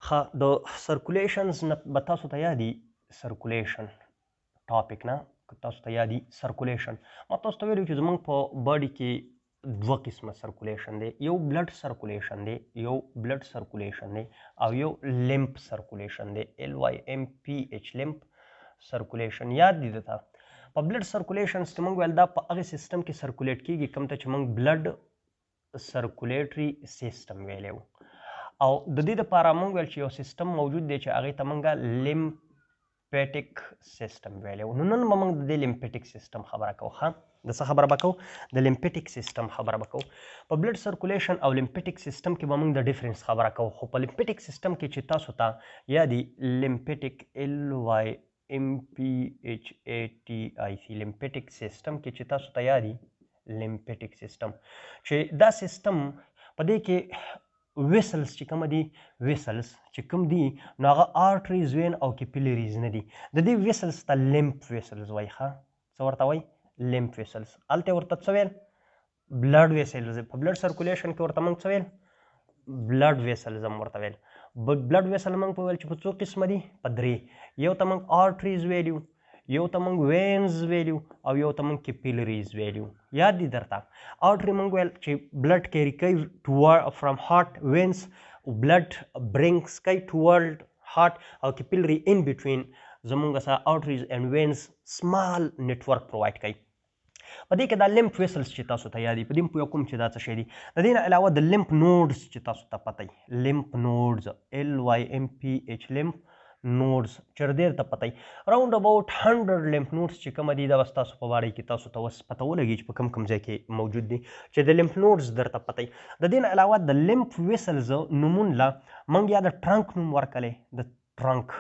ها د سرکولیشنز نه به تاسو ته یادي سرکولیشن ټاپک نه تاسو ته یادي سرکولیشن ما تاسو ته ویلو چې زموږ په باډي کې دوه قسمه سرکولیشن دی یو بلډ سرکولیشن دی او یو لیمپ سرکولیشن دی LYMPH لیمپ سرکولیشن یاد دي درته په بلډ سرکولیشن چې موږ ویل دا په هغه سیستم کې سرکولیټ کیږي کوم ته چې موږ بلډ سرکولیټري سیستم ویلو او د دې لپاره موږ ویل چې یو سیستم موجود دی چې هغې ته موږ لیمپیټک سیستم ویلو نو نن به موږ د دې لیمپیټک سیستم خبره کوو ښه د څه خبره به کوو د لیمپیټک سیستم خبره به کوو په بلډ سرکولیشن او لیمپیټک سیستم کې به موږ د ډیفرنس خبره کوو خو په لیمپیټک سیستم کې چې تاسو ته یادي لیمپیټک LYMPHATIC لیمپیټک سیستم کې چې تاسو ته یادي لیمپیټک سیستم چې دا سیستم په دې کې ویسلز چې کوم دي ویسلز چې کوم دي نو هغه آرټریز وین او کیپیلریز نه دي د دې ویسلز ته لیمپ ویسلز وایي ښه څه ورته وایي لیمپ ویسلز هلته ورته څه ویل بلډ ویسلز په بلډ سرکولیشن کې ورته موږ څه ویل بلډ ویسلز هم ورته ویل بلډ ویسل موږ په ویل چې په څو قسمه دي په درې یو ته موږ آرټریز ویلو یو ته موږ وینز ویلو او یو ته موږ کیپیلریز ویلو یاد دي درته آرټري موږ ویل چې بلډ کیری کوي فرام هارت وینز بلډ برینګز کوي ټورډ هارت او کیپیلری ان بټوین زموږ سره آرټریز اینډ وینز سمال نیټورک پرووایډ کوي په دې کې دا لیمپ ویسلز چې تاسو ته یادي په دې پوه کوم چې دا څه شی دي د دې نه علاوه د لیمپ نوډز چې تاسو ته پته وي لیمپ نوډز LYMPH لیمپ نوډز چې ډېر ته پته وي راوند اباوټ 100 لیمپ نوډز چې کوم دي دا بس تاسو په باړی کې تاسو ته اوس پته ولګي چې په کوم ځای کې موجود دي چې د لیمپ نوډز درته پته وي د دې نه علاوه د لیمپ ویسلز نومون له موږ یا د ټرنک نوم ورکړی د ټرنک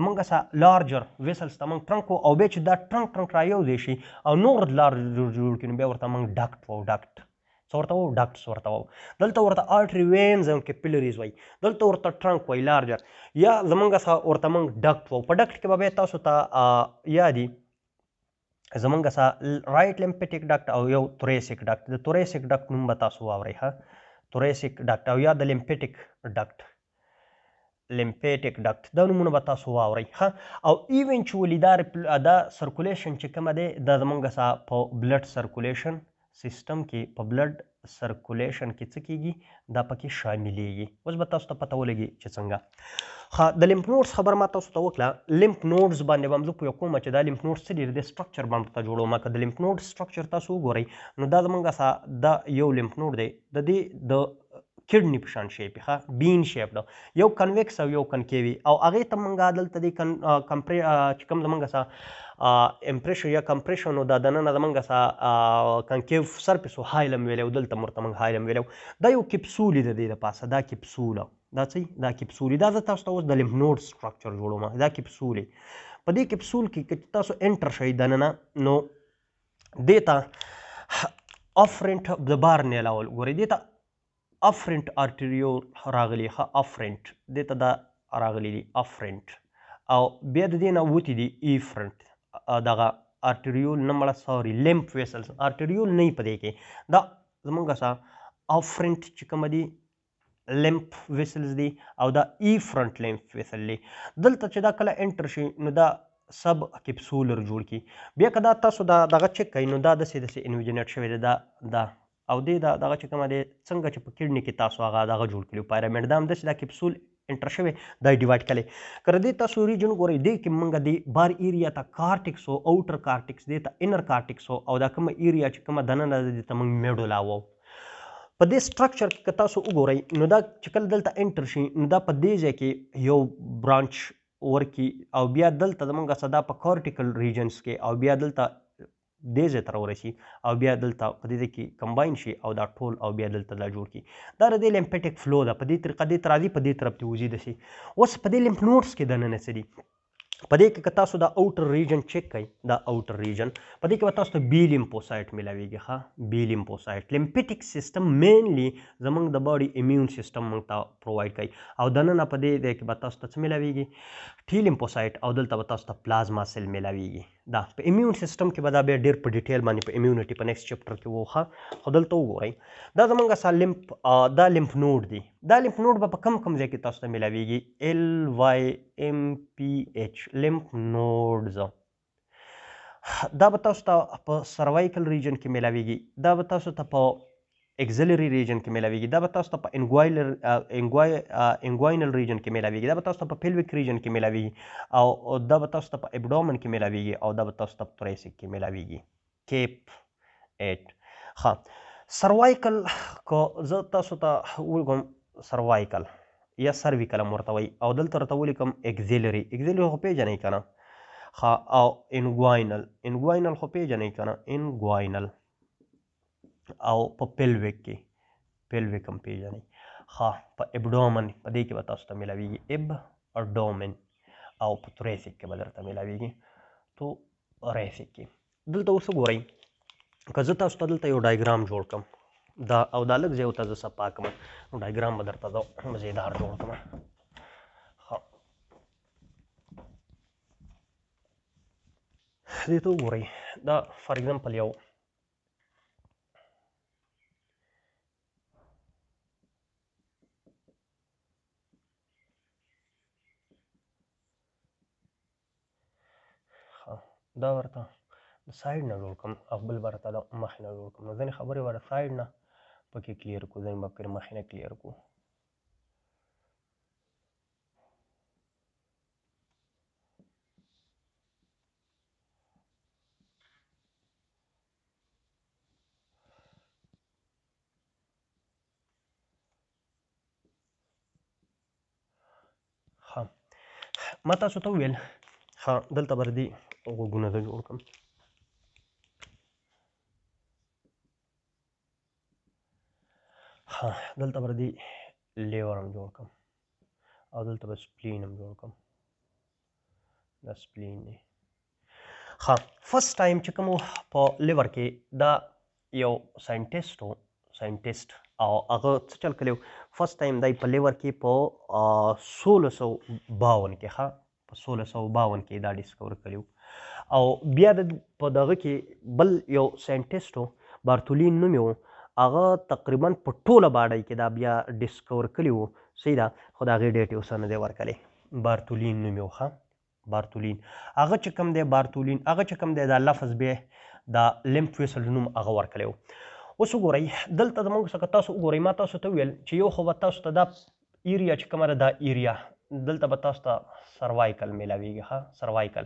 موږ سره لارجر ویسلز ته موږ ټرنک او بیا چې دا ټرنک را یو دی شي او نور لارجر جوړ کړي نو بیا ورته موږ ډاکټ وو ډاکټ څه ورته وو ډاکټس ورته وو دلته ورته آرټري وینز او کیپیلریز وایي دلته ورته ټرنک وایي لارجر یا زموږ څخه ورته موږ ډاکټ وو په ډاکټ کې به بیا تاسو ته یادي زموږ سره رایټ لیمپیټک ډاکټ او یو توریسک ډاکټ د توریسک ډاکټ نوم به تاسو واورئ ښه توریسک ډاکټ او یا د لیمپیټک ډاکټ دا نومونه به تاسو واورئ ښه او ایونچولی دا سرکولیشن چې کومه دی دا زموږ سره په بلډ سرکولیشن سیستم کې په بلډ سرکولیشن کې څه کیږي دا پکې شاملیږي اوس به تاسو ته پته ولګي چې څنګه د لیمپ نوډز خبر ما تاسو ته وکړه لیمپ نوډز باندې به هم زه پوه کوم چې دا لیمپ نوډز څه دي د سټرکچر باندې ته جوړوم که د لیمپ نوډ سټرکچر تاسو وګورئ نو دا زموږ سره دا یو لیمپ نوډ دی د دې د کډنی په شان شیپ ښه بین شیپ ده یو کنویکس او یو کنکیوي او هغې ته موږ دلته دی چې کوم زموږ سره امپریشن یا کمپریشن دا دننه زموږ سره کنکیو سرفیس و هایلم ویلی او دلته ورته موږ هایلم ویلی دا یو کپسول د دې دپاسه دا کپسول دا څه دا کپسول دا زه تاسو ته اوس د لیمف نوډ سټرکچر جوړوم دا کپسول په دې کپسول کې که تاسو انټر شئ دننه نو دې ته افرنټ د بار نه علاوه ګورئ دې ته افرنٹ آرټریول راغلی ښه افرنٹ دې ته دا راغلی دي افرنٹ او بیا د دې نه وتې دي ایفرنٹ دغه آرټریول نه مړه سوري لیمپ ویسلز آرټریول نه په دې کې دا زموږ سره افرنٹ چې کومه دي لیمپ ویسلز دي او دا ایفرنٹ لیمپ ویسل دي دلته چې دا کله انټر شي نو دا سب کپسولر جوړ کی بیا که دا تاسو دغه چک کوئ نو دا داسې انویجنیټ شوی دی دا او دې دغه چې کومه دی څنګه چې په کډني کې تاسو هغه دغه جوړ کړي پیرامډ دا هم داسې دا کپسول انټر شوی دا یې ډیوایډ کړی که د دې تاسو ریجن ګورئ دې کې موږ د بار ایریا ته کارټکس او اوټر کارټکس دې ته انر کارټکس او دا کومه ایریا چې کومه دننه ده دې ته موږ میډولا وو په دې سټرکچر کې که تاسو وګورئ نو دا چې کله دلته انټر شي نو دا په دې ځای کې یو برانچ ورکي او بیا دلته زموږ څه دا په کارټیکل ریجنز کې او بیا دلته دې ځای ته راورسي او بیا دلته په دې کې کمباین شي او دا ټول او بیا دلته دا جوړ کړي دا د دې لیمپیټک فلو ده په دې طریقه دې ته راځي په دې طرف ته وځي داسې اوس په دې لیمف نوډز کې دننه څه دي په دې کې که تاسو دا اوټر ریجن چک کړئ دا اوټر ریجن په دې کې به تاسو ته بي لیمفوسایټ میلاویږي ښه بي لیمفوسایټ لیمپیټک سیستم مینلی زموږ د باډي امیون سیستم موږ ته پرووایډ کوي او دننه په دې کې به تاسو ته څه میلاویږي ټي لیمفوسایټ او دلته به تاسو ته پلازما سیل میلاویږي دا په امیون سیستم کې به دا بیا ډېر په ډیټیل باندې په امیونټي په نیکسټ چپټر کې وخه خو دلته وګورئ دا زمونږ دا لمف نوډ دی دا لمف نوډ به په کم ځای کې تاسو ته میلاویږي LYMPH لمف نوډز دا به تاسو ته په سروایکل ریجن کې میلاویږي دا به تاسو ته په اگزیلری ریجن کې میلاویږي دا به تاسو ته په انګواینل ریجن کې میلاویږي دا به تاسو ته په پیلویک ریجن کې میلاویږي او دا به تاسو ته په ابډومن کې میلاویږي او دا به تاسو ته په توریسیک کې میلاویږي کیپ 8 ها سروایکل کو زه تاسو ته وګورم سروایکل یا سرویکل ورته وایي او دلته ورته ولیکم اگزیلری خو پیژنئ که نه ها او انګواینل خو پیژنئ که نه انګواینل او په پیلویک هم پیژنئ ها په ابډومن په دې کې به تاسو ته میلاویږي ابډومن او په توریسیک کې به درته میلاویږي توریسیک کې دلته اوس وګورئ که زه تاسو ته دلته یو ډایګرام جوړ کړم دا او دا لږ ځای ورته زه صفا کړم نو ډایګرام به درته زه مزیدار جوړ کړم دې ته وګورئ دا فار ایگزامپل یو دا ورته د سایډ نه جوړ کړم او بل ورته د مخې نه جوړ کړم نو ځینې خبرې ورته سایډ نه پکې کلیر کړو ځینې به پکې مخې نه کلیر کړو ها ما تاسو ته وویل ها دلته به دې غوږونه زه جوړ کړم ها دلته به دې لیور هم جوړ کړم او دلته به سپلین هم جوړ کړم دا سپلین دی ها فرست ټایم چې کوم په لیور کې دا یو ساینټیسټ او هغه څه چل کړی فرست ټایم دی په لیور کې په 1652 کې ها په 1652 کې دا ډیسکور کړی او بیا په دغه کې بل یو ساینټیسټ بارتولین نوم یې و هغه تقریبا په ټوله باډۍ کې دا بیا ډیسکور کړي وو صحیح ده خو د هغې ډیټ یې اوس نه دی ورکړی بارتولین نوم یې و ښه بارتولین هغه چې کوم دی بارتولین هغه چې کوم دی دا لفظ بیا د لمف ویسل نوم هغه ورکړی و اوس وګورئ دلته زموږ څخه تاسو وګورئ ما تاسو ته وویل چې یو خو به تاسو ته دا ایریا چې کومه ده دا ایریا دلته به تاسو ته سروایکل میلاویږي ښه سروایکل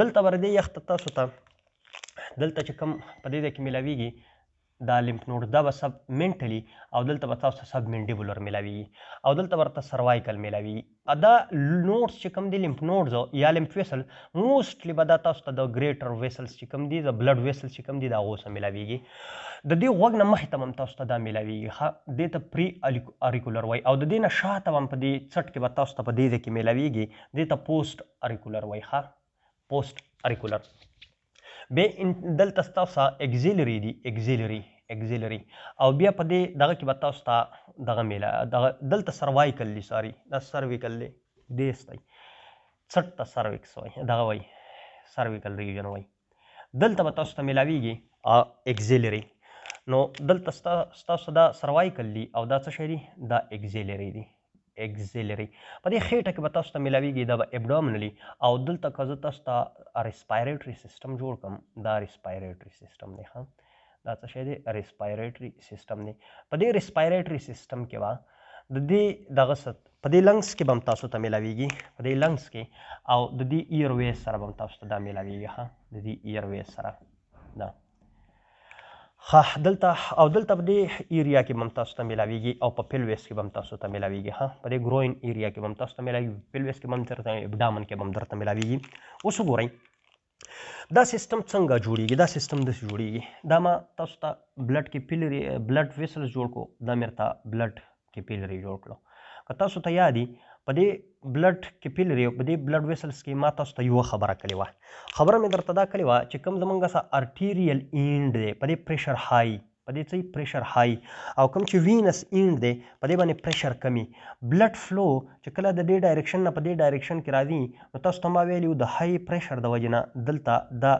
دلته به دې یخ ته تاسو ته دلته چې کوم په دې ځای کې میلاویږي دا لمف نوډ دا به سب منټلی او دلته به تاسو سب منډیبولر میلاویږي او دلته ورته سروایکل میلاویږي دا نوډز چې کوم دي لمف نوډز یا لمف ویسل موسټلی به دا تاسو ته د ګریټر ویسلز چې کوم دي د بلډ ویسلز چې کوم دي دا هغو سره میلاویږي د دې غوږ نه مخې ته هم تاسو ته دا میلاویږي ښه دې ته پري اریکولر وایي او د دې نه شاته هم په دې څټ کې به تاسو ته په دې ځای کې میلاویږي دې ته پوسټ اریکولر وایي ښه پوسټ اریکولر بیا دلته ستاسو اگزیلری دی اگزیلری او بیا په دې دغه کې به تاسو ته دغه دلته سروایکل دی ساري دا سرویکل دی دې ستی څټ ته سرویکس وایي دغه وایي سرویکل ریجن وایي دلته به تاسو ته میلاویږي اگزیلری نو دلته ستاسو دا سروایکل دی او دا څه شی دی دا اگزیلری دی اگزیلری په دې خېټه کې به تاسو ته میلاویږي دا به ابډومنلی او دلته که زه تاسو ته ریسپایریټري سیسټم جوړ کړم دا ریسپایریټري سیسټم دی ښه دا څه شی دی ریسپایریټري سیسټم دی په دې ریسپایریټري سیسټم کې به د دې دغه په دې لنګس کې به هم تاسو ته میلاویږي په دې لنګس کې او د دې ایر ویز سره به هم تاسو ته دا میلاویږي ښه د دې ایر ویز سره دا ها دلته په دې ایریا کې هم تاسو ته میلاویږي او په پیلویس کې هم تاسو ته میلاویږي ها په دې ګروین ایریا کې هم تاسو ته میلاویږي پیلویس کې هم درته ابډامن کې هم درته میلاویږي اوس وګورئ دا سیستم څنګه جوړیږي دا سیستم داسې جوړیږي دا ما تاسو ته بلډ کیپیلری بلډ ویسلز جوړ کړو دا مې ته بلډ کیپیلری جوړ کړو که تاسو ته یاد وي په دې بلډ کیپیلری په دې بلډ ویسلز کې ما تاسو ته یوه خبره کړې وه خبره مې درته دا کړې وه چې کوم زمونږ سره ارټیریل اینډ دی په دې پریشر های په په دې څه پریشر های او کوم چې وینس اینډ دی په دې باندې پریشر کمی بلډ فلو چې کله د دې ډایرکشن نه په دې ډایرکشن کې راځي نو تاسو ته ما ویلي د های پریشر د وجې نه دلته دا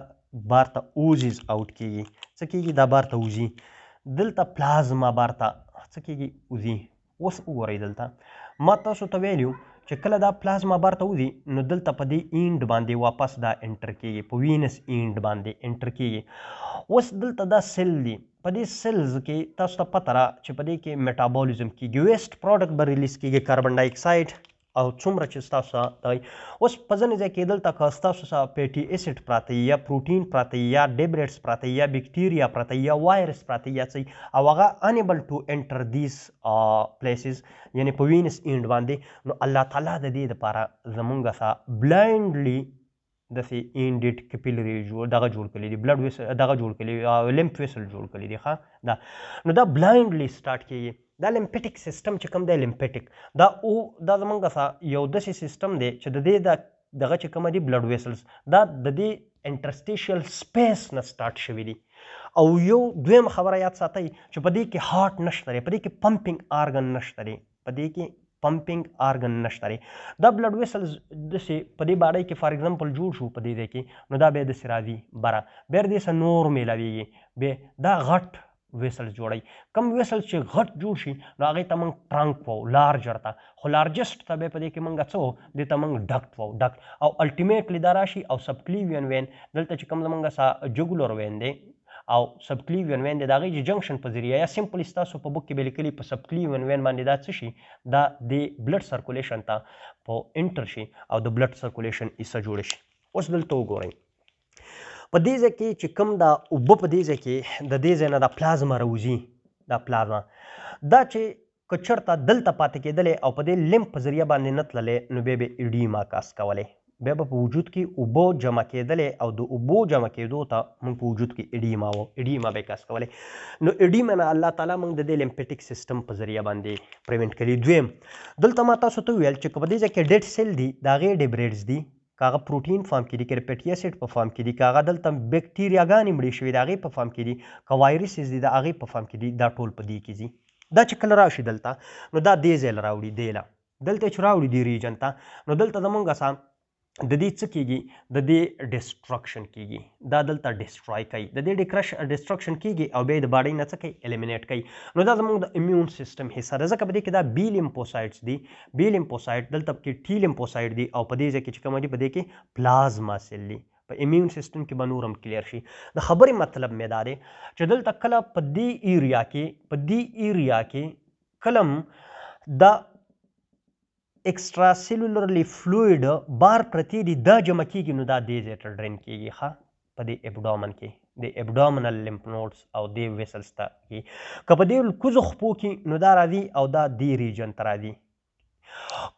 بار ته اوزیز آوټ کیږي څه کیږي دا بار ته وځي دلته پلازما بار ته څه کیږي وځي اوس وګورئ دلته ما تاسو ته ویلو چې کله دا پلازما بار ته وځي نو دلته په دې اینډ باندې واپس دا انټر کیږي په وینس اینډ باندې انټر کیږي اوس دلته دا سیل دی په دې سیلز کې تاسو ته پته را چې په دې کې میټابولیزم کیږي ویسټ پروډکټ به ریلیز کیږي کاربن ډای اکساید او څومره چې ستاسو دی اوس په ځینې ځای کې دلته که ستاسو سره پیټي اسید پراته یا پروټین پراته یا ډیبریټس پراته یا بیکټیریا پراته یا وایرس پراته یا څه او هغه انیبل ټو انټر دیز پلیسز یعنی په وینس اینډ باندې نو الله تعالی د دې دپاره زمونږ سره بلایندلی داسې اینډیډ کپیلري دغه جوړ کړي دي بلډ ویسل دغه جوړ کړي لیمف ویسل جوړ کړي دي ښه دا نو دا بلایندلی سټارټ کیږي دا لیمپیټک سیستم چې کوم دی لیمپیټک دا زمونږ سره یو داسې سیستم دی چې د دې دغه چې کومه دي بلډ ویسلز دا د دې انټرسټیشل سپیس نه سټارټ شوي دي او یو دویم خبره یاد ساتئ چې په دې کې هارټ نشته دی په دې کې پمپینګ آرګن نشته دی په دې کې پمپینګ آرګن نشته دی دا بلډ ویسلز داسې په دې باډۍ کې فار ایگزامپل جوړ شو په دې ځای کې نو دا بیا داسې راځي بره بیا دې سره نور میلاویږي بیا دا غټ ویسلز جوړوي کم ویسلز چې غټ جوړ شي نو هغې ته موږ ټرنک وو لارجر ته خو لارجسټ ته بیا په دې کې موږ څه وو دې ته موږ ډکټ وو ډکټ او الټیمیټلی دا راشي او سبکلیوین وین دلته چې کوم زموږ سره جګولر وین دی او سبکلیوین وین دی د هغې چې جنکشن په ذریعه یا سمپلی ستاسو په بک کې به لیکلي په سبکلیوین وین باندې دا څه شي دا د بلډ سرکولیشن ته په انټر شي او د بلډ سرکولیشن حصه جوړه شي اوس دلته وګورئ په دې ځای کې چې کوم دا اوبه په دې ځای کې د دې ځای نه دا پلازما راوځي دا پلازما دا چې که چېرته دلته پاتې کېدلی او په دې لیمف په ذریعه باندې نه تللی نو بیا به ایډیما کاس کولی بیا به په وجود کې اوبه جمع کېدلی او د اوبو جمع کېدو ته موږ په وجود کې ایډیما و ایډیما به کاس کولی نو ایډیما نه الله تعالی موږ د دې لیمپیټک سیستم په ذریعه باندې پریونټ کوي دویم دلته ما تاسو ته وویل چې که په دې ځای کې ډیډ سیل دي د هغې ډیبریډز دي که هغه پروټین فارم کې دي که پیټي اسید په فارم کې دي که هغه دلته بیکټیریاګانې مړې شوي د هغې په فارم کې دي که وایرسز دي د هغې په فارم کې دي دا ټول په دې کې ځي دا چې کله راشي دلته نو دا دې ځای له راوړي دې له دلته چې راوړي دې ریجن ته نو دلته زمونږ سره د دې څه کېږي د دې ډسټرکشن کېږي دا دلته ډسټرای کوي د دې ډسټرکشن کېږي او بیا د باډۍ نه څه کوي الیمینیټ کوي نو دا زموږ د امیون سیستم حصه ده ځکه په دې کې دا بي لیمفوسایډز دي بي لیمفوسایډ دلته کې ټي لیمفوسایډ دي او په دې ځای کې چې کومه دي په دې کې پلازما سیل دي په امیون سیستم کې به نور هم کلیر شي د خبرې مطلب مې دا دی چې دلته کله په دې ایریا کې کله دا ایکسټرا سیلولرلی فلویډ بار پرتی دي دا جمع کیږي نو دا دې ځای ته ډرین کیږي ښه په دې ایبډومن کې د ایبډومنل لیمف نوډز او دې ویسلز ته که په دې کوزو خپو کې نو دا راځي او دا دې ریجن ته راځي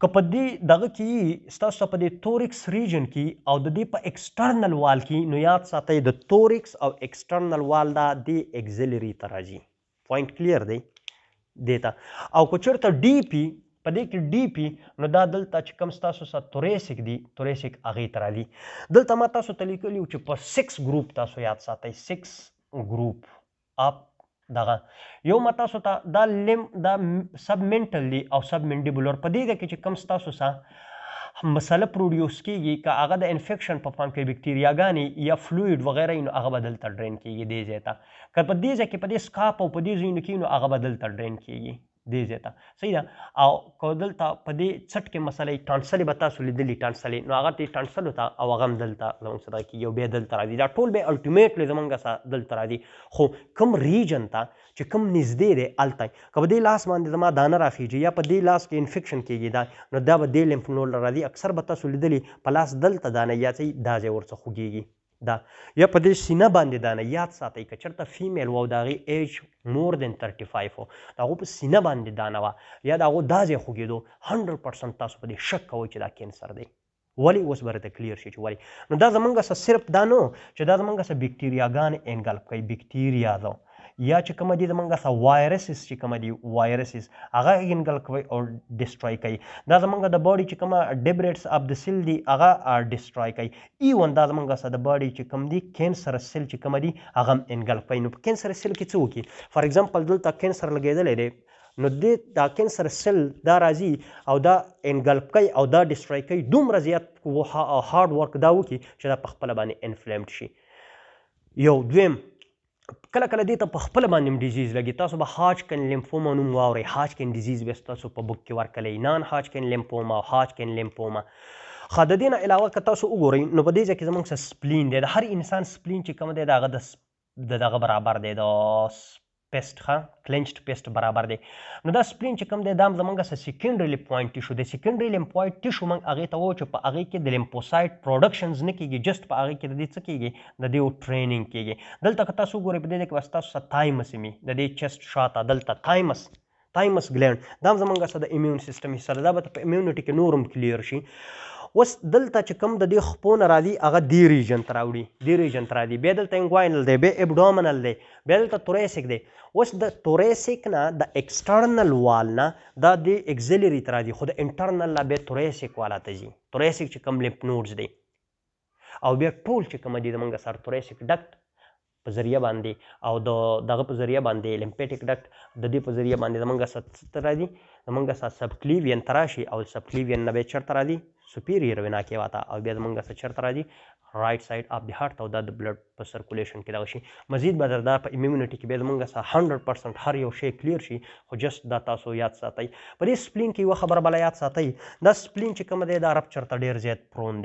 که په دې دغه کې ستاسو په دې تورکس ریجن کې او د دې په ایکسټرنل وال کې نو یاد ساتئ د تورکس او ایکسټرنل وال دا د ایکزیلري ته راځي پوینټ کلیر دی دې ته او که چېرته ډي پي په دې کې ډي پي نو دا دلته چې کوم ستاسو سره توریسک دي توریسک هغې ته راځي دلته ما تاسو ته لیکلي چې په 6 ګروپ تاسو یاد ساتئ 6 ګروپ اپ دغه یو ما تاسو ته دا سب منټل دي او سب منډیبولر په دې کې چې کوم ستاسو سره مسله پروډیوس کیږي که هغه د انفیکشن په فارم کې بیکټیریاګانې یا فلویډ وغیره نو هغه به دلته ډرین کیږي دې ځای ته که په دې ځای کې په دې سکاپ او په دې ځایونو کې نو هغه به دلته ډرین کیږي دې ځای ته صحیح ده او که دلته په دې څټ کې مسله ټانسلې به تاسو لیدلي ټانسلې نو هغه دې ټانسلو ته او هغه هم دلته زموږ سره کېږي او بیا دلته راځي دا ټول بیا الټیمیټلی زموږ سره دلته راځي خو کوم ریجن ته چې کوم نږدې دی هلته که په دې لاس باندې زما دانه راخیږي یا په دې لاس کې انفیکشن کېږي دا نو دا به دې لیمف نوډ راځي اکثر به تاسو لیدلي په لاس دلته دانه یا څه دا ځای ورڅخه خوږېږي دا یا په دې سینه باندې دانه یاد ساتئ که چېرته فیمیل و او د هغې ایج مور دین 35 و د هغو په سینه باندې دانه وه یا د هغو دا ځای خوږېدو 100% تاسو په دې شک کوئ چې دا کینسر دی ولې اوس به راته کلیر شي چې ولې نو دا زمونږ سره صرف دا نه چې دا زمونږ سره بیکټیریاګانې انګلف کوي بیکټیریا ده یا چې کومه دي زمونږ څه وایرسز چې کومه دي وایرسز هغه انګل کوي او ډسټروي کوي دا زمونږ د باډي چې کومه ډیبریټس اف د سیل دي هغه ډسټروي کوي ایون دا زمونږ څه د باډي چې کوم دي کینسر سیل چې کومه دي هغه انګل کوي نو په کینسر سیل کې څه وکړي فار ایگزامپل دلته کینسر لګېدلی دی نو دا کینسر سیل دا راځي او دا انګلپ کوي او دا ډسټروي کوي دومره زیات هارډ ورک دا وکړي چې دا په خپله باندې انفلیمډ شي یو دویم کله کله دې ته په خپله باندې ډیزیز لګي تاسو به هاجکن لیمفوما نوم واورئ هاجکن ډیزیز به تاسو په بک کې ورکلی نان هاجکن لیمفوما او هاجکن لیمفوما خو د دې نه علاوه که تاسو وګورئ نو په دې ځای کې زموږ څه سپلین دی د هر انسان سپلین چې کوم دی د هغه د دغه برابر دی د پیسټ ښه کلینچډ پیسټ برابر دی نو دا سپلین چې کوم دی دا هم زموږ څه سیکنډري لیمفوایډ ټیشو دی سیکنډري لیمفوایډ ټیشو موږ هغې ته وایو چې په هغې کې د لیمفوسایډ پروډکشنز نه کېږي جسټ په هغې کې د دې څه کېږي د دې ټریننګ کېږي دلته که تاسو وګورئ په دې کې بس تاسو څه تایمس وي د دې چیسټ شاته دلته تایمس ګلینډ دا هم زموږ څه د ایمیون سیسټم حصه ده دا به په ایمیونټي کې نور هم کلیر شي اوس دلته چې کوم د دې خپو نه راځي هغه دې ریجن ته راوړي دې ریجن ته راځي بیا دلته انګواینل دی بیا ابډومنل دی بیا دلته توریسک دی اوس د توریسک نه د ایکسټرنل وال نه دا د اکزیلري ته راځي خو د انټرنل نه بیا توریسک والا ته ځي توریسک چې کوم لیمف نوډز دی او بیا ټول چې کوم دي زموږ سر توریسک ډکټ په ذریعه باندې او دغه په ذریعه باندې لیمفیټک ډکټ د دې په ذریعه باندې زموږ څه راځي زموږ سب کلیوین ته راشي او سب کلیوین نه بیا چېرته راځي سپیریور وینا کې واته او بیا زموږ څه چېرته راځي رایټ سایډ اف د هارت او دا د بلډ په سرکولیشن کې دغه شي مزید به دا په امیونټي کې بیا زموږ څه 100% هر یو شی کلیر شي خو جست دا تاسو یاد ساتئ په دې سپلین کې یوه خبره بله یاد ساتئ دا سپلین چې کومه دی دا رپچر ته ډېر زیات پرون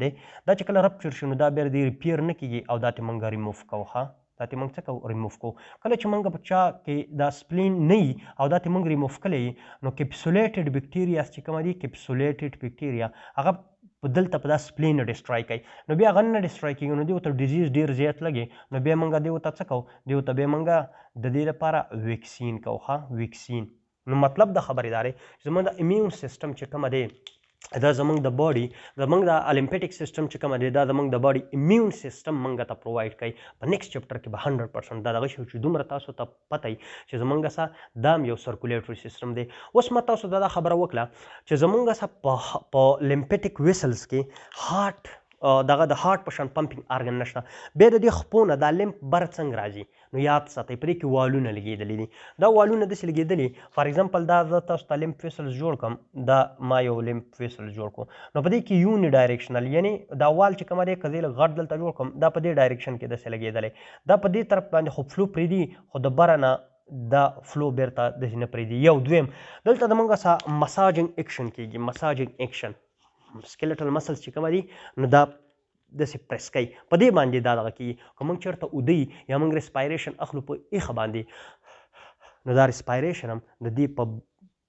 دی دا چې کله رپچر شي نو دا بیا د ریپیر نه کېږي او دا ته موږ ریموف کوو ښه دا ته موږ څه کوو ریموف کوو کله چې موږ په چا کې دا سپلین نه وي او دا ته موږ ریموف کړی نو کیپسولیټډ بکټیریا چې کومه دي کیپسولیټډ بکټیریا هغه په دلته په دا سپلین ډسټروی کوي نو بیا هغه نه ډسټروی کېږي نو دې ورته ډیزیز ډېر زیات لګي نو بیا موږ دې ورته څه کوو دې ورته بیا موږ د دې لپاره ویکسین کوو ښه ویکسین نو مطلب د خبرې دا دی چې زموږ د امیون سیسټم چې کومه دی دا زموږ د باډي زموږ د المپیټک سیسټم چې کومه دی دا زموږ د باډي امیون سیسټم موږ ته پرووایډ کوي په نیکسټ چپټر کې به 100% دا دغه شی چې دومره تاسو ته پته وي چې زموږ څه دا یو سرکولیټري سیسټم دی اوس ما تاسو ته دا خبره وکړه چې زموږ څه په لیمپیټک ویسلز کې هارت دغه د هارت په شان پمپینګ ارګن نشته بیا د دې خپو نه دا لیمف بر څنګه راځي نو یاد ساتئ په دې کې والونه لګېدلي دي دا والونه داسې لګېدلي فار ایگزامپل دا زه تاسو ته لیمف ویسلز جوړ کړم دا ما یو لیمف ویسل جوړ کړو نو په دې کې یوني ډایرکشنل یعنی دا وال چې کومه دی که زه یې لږ غټ دلته جوړ کړم دا په دې ډایرکشن کې داسې لګېدلی دا په دې طرف باندې خو فلو پرېږدي خو د بره نه دا فلو بیرته داسې نه پرېږدي یو دویم دلته زموږ څه مساجنګ ایکشن کېږي مساجنګ ایکشن سکیلټل مسلز چې کومه دي نو دا داسې پریس کوي په دې باندې دا دغه کېږي که موږ چېرته اوده یا موږ ریسپایریشن اخلو په ایښه باندې نو دا ریسپایریشن هم د دې په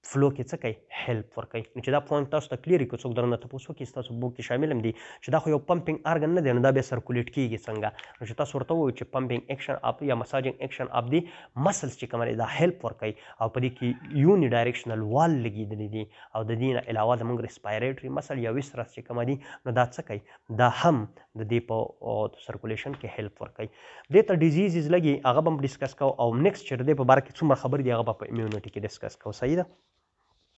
فلو کې څه کوي هیلپ ورکوي نو چې دا پوینټ تاسو ته کلیر وي که څوک درنه تپوس وکړي ستاسو بوک کې شامل هم دي چې دا خو یو پمپینګ ارګن نه دی نو دا بیا سرکولیټ کېږي څنګه نو چې تاسو ورته ووایو چې پمپینګ ایکشن اپ یا مساجنګ ایکشن اپ دی مسلز چې کومه دی دا هیلپ ورکوي او په دې کې یوني ډایرکشنل وال لګېدلي دي او د دې نه علاوه زموږ ریسپایریټري مسل یا ویسرس چې کومه دي نو دا څه کوي دا هم د دې په سرکولیشن کې هیلپ ورکوي دې ته ډیزیزز لګي هغه به هم ډسکس کوو او نیکسټ چې د دې په باره کې څومره خبرې دي هغه به په امیونټي کې ډسکس کوو صحیح ده